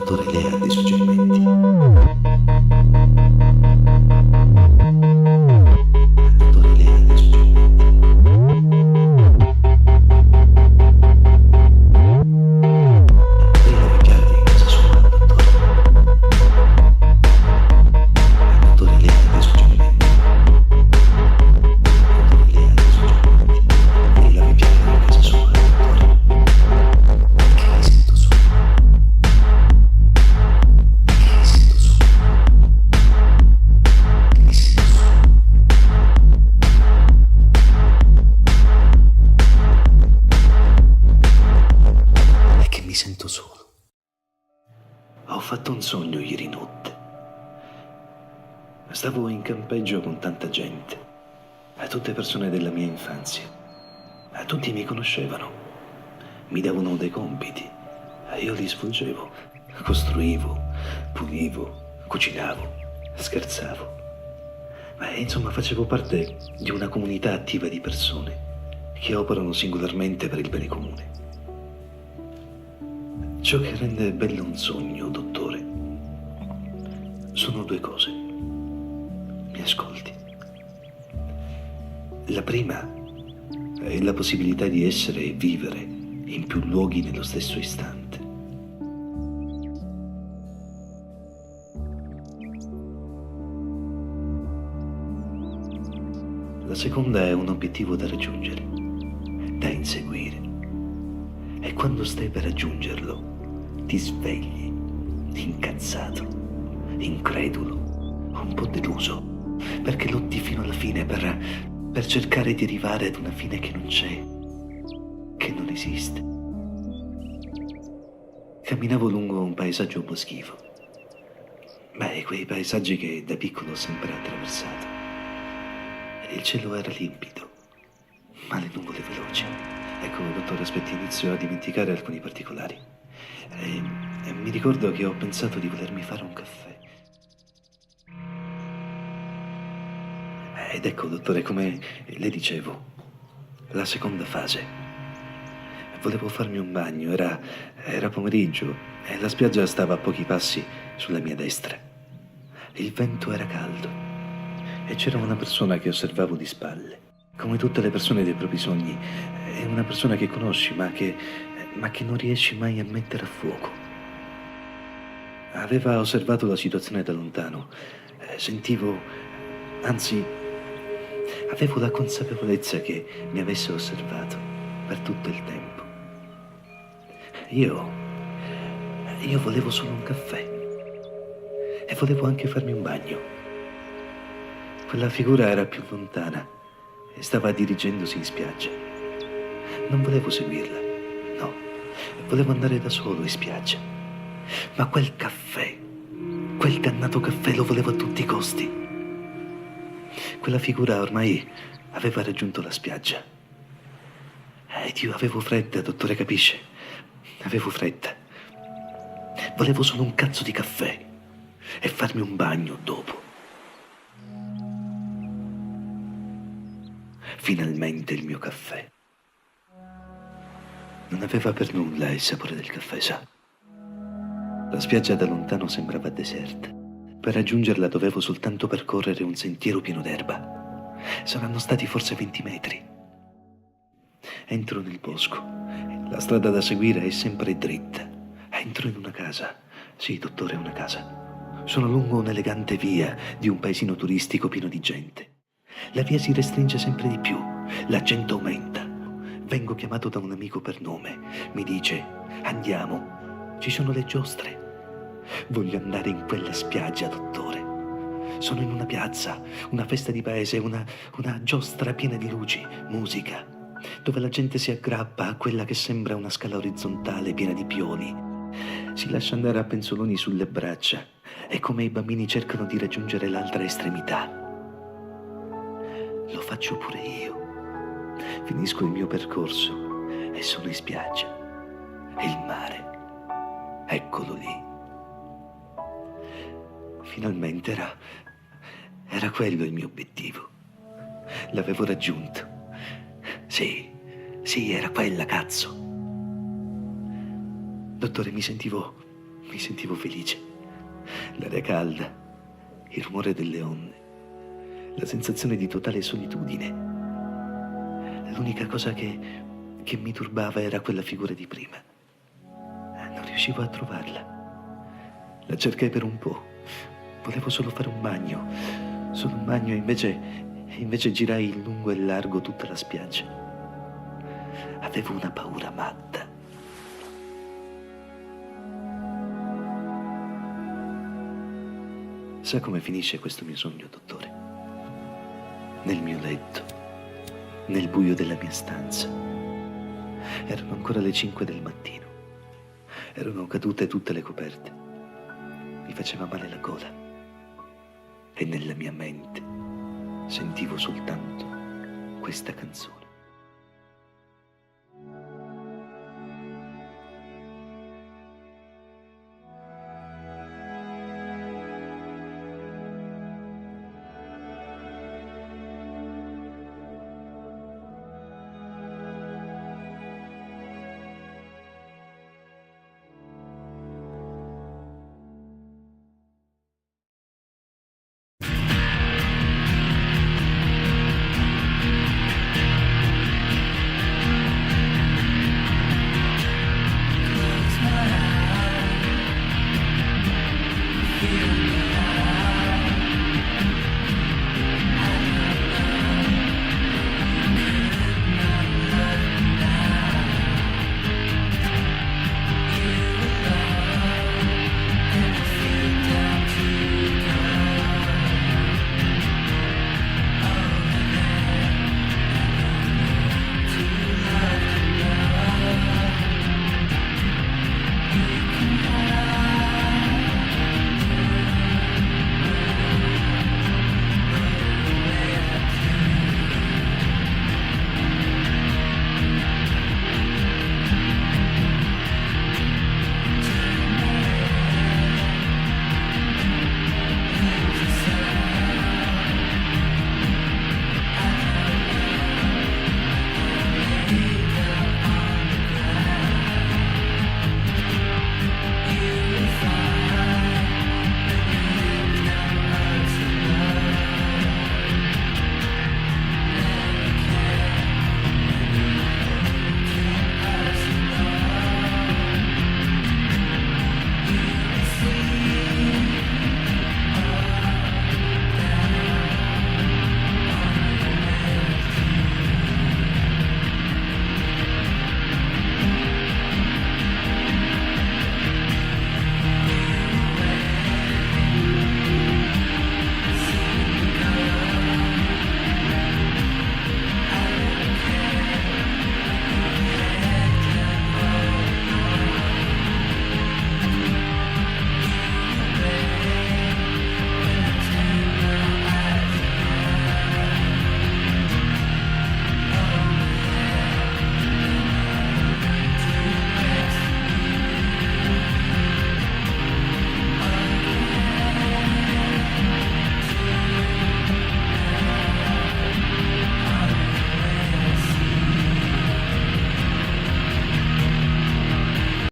Dottore, lei ha dei suggerimenti? Dottore, lei ha dei suggerimenti? Lei ha vecchiati in casa sua, dottore? Dottore, lei ha dei suggerimenti? Dottore, lei ha dei suggerimenti? Lei la vecchiata in casa sua, dottore? Perché mi sento solo? Mi sento solo. Ho fatto un sogno ieri notte. Stavo in campeggio con tanta gente, tutte persone della mia infanzia. Tutti mi conoscevano, mi davano dei compiti, io li svolgevo, costruivo, pulivo, cucinavo, scherzavo. Insomma, facevo parte di una comunità attiva di persone che operano singolarmente per il bene comune. Ciò che rende bello un sogno, dottore, sono due cose. Mi ascolti? La prima è la possibilità di essere e vivere in più luoghi nello stesso istante. La seconda è un obiettivo da raggiungere, da inseguire. E quando stai per raggiungerlo, ti svegli, incazzato, incredulo, un po' deluso, perché lotti fino alla fine per cercare di arrivare ad una fine che non c'è, che non esiste. Camminavo lungo un paesaggio boschivo. Quei paesaggi che da piccolo ho sempre attraversato. Il cielo era limpido, ma le nuvole veloci. Ecco, dottore, aspetti, inizio a dimenticare alcuni particolari. Mi ricordo che ho pensato di volermi fare un caffè. Ed ecco, dottore, come le dicevo, la seconda fase. Volevo farmi un bagno, era pomeriggio e la spiaggia stava a pochi passi sulla mia destra. Il vento era caldo e c'era una persona che osservavo di spalle. Come tutte le persone dei propri sogni, è una persona che conosci ma che non riesci mai a mettere a fuoco. Aveva osservato la situazione da lontano. Avevo la consapevolezza che mi avesse osservato per tutto il tempo. Io volevo solo un caffè e volevo anche farmi un bagno. Quella figura era più lontana e stava dirigendosi in spiaggia. Non volevo seguirla, no, volevo andare da solo in spiaggia. Ma quel caffè, quel dannato caffè lo volevo a tutti i costi. Quella figura ormai aveva raggiunto la spiaggia. Ed io avevo fretta, dottore, capisce? Avevo fretta. Volevo solo un cazzo di caffè e farmi un bagno dopo. Finalmente il mio caffè. Non aveva per nulla il sapore del caffè, sa. La spiaggia da lontano sembrava deserta. Per raggiungerla dovevo soltanto percorrere un sentiero pieno d'erba. Saranno stati forse 20 metri. Entro nel bosco. La strada da seguire è sempre dritta. Entro in una casa. Sì, dottore, una casa. Sono lungo un'elegante via di un paesino turistico pieno di gente. La via si restringe sempre di più. La gente aumenta. Vengo chiamato da un amico per nome. Mi dice: andiamo, ci sono le giostre. Voglio andare in quella spiaggia, dottore. Sono in una piazza, una festa di paese, una giostra piena di luci, musica, dove la gente si aggrappa a quella che sembra una scala orizzontale piena di pioli. Si lascia andare a penzoloni sulle braccia e come i bambini cercano di raggiungere l'altra estremità. Lo faccio pure io. Finisco il mio percorso e sono in spiaggia. E il mare, eccolo lì. Finalmente era quello il mio obiettivo. L'avevo raggiunto. Sì, era quella, cazzo. Dottore, mi sentivo mi sentivo felice. L'aria calda, il rumore delle onde, la sensazione di totale solitudine. L'unica cosa che mi turbava era quella figura di prima. Non riuscivo a trovarla. La cercai per un po'. Volevo solo fare un bagno. Solo un bagno e invece girai in lungo e largo tutta la spiaggia. Avevo una paura matta. Sa come finisce questo mio sogno, dottore? Nel mio letto, nel buio della mia stanza. Erano ancora le 5 del mattino. Erano cadute tutte le coperte. Mi faceva male la gola. E nella mia mente sentivo soltanto questa canzone.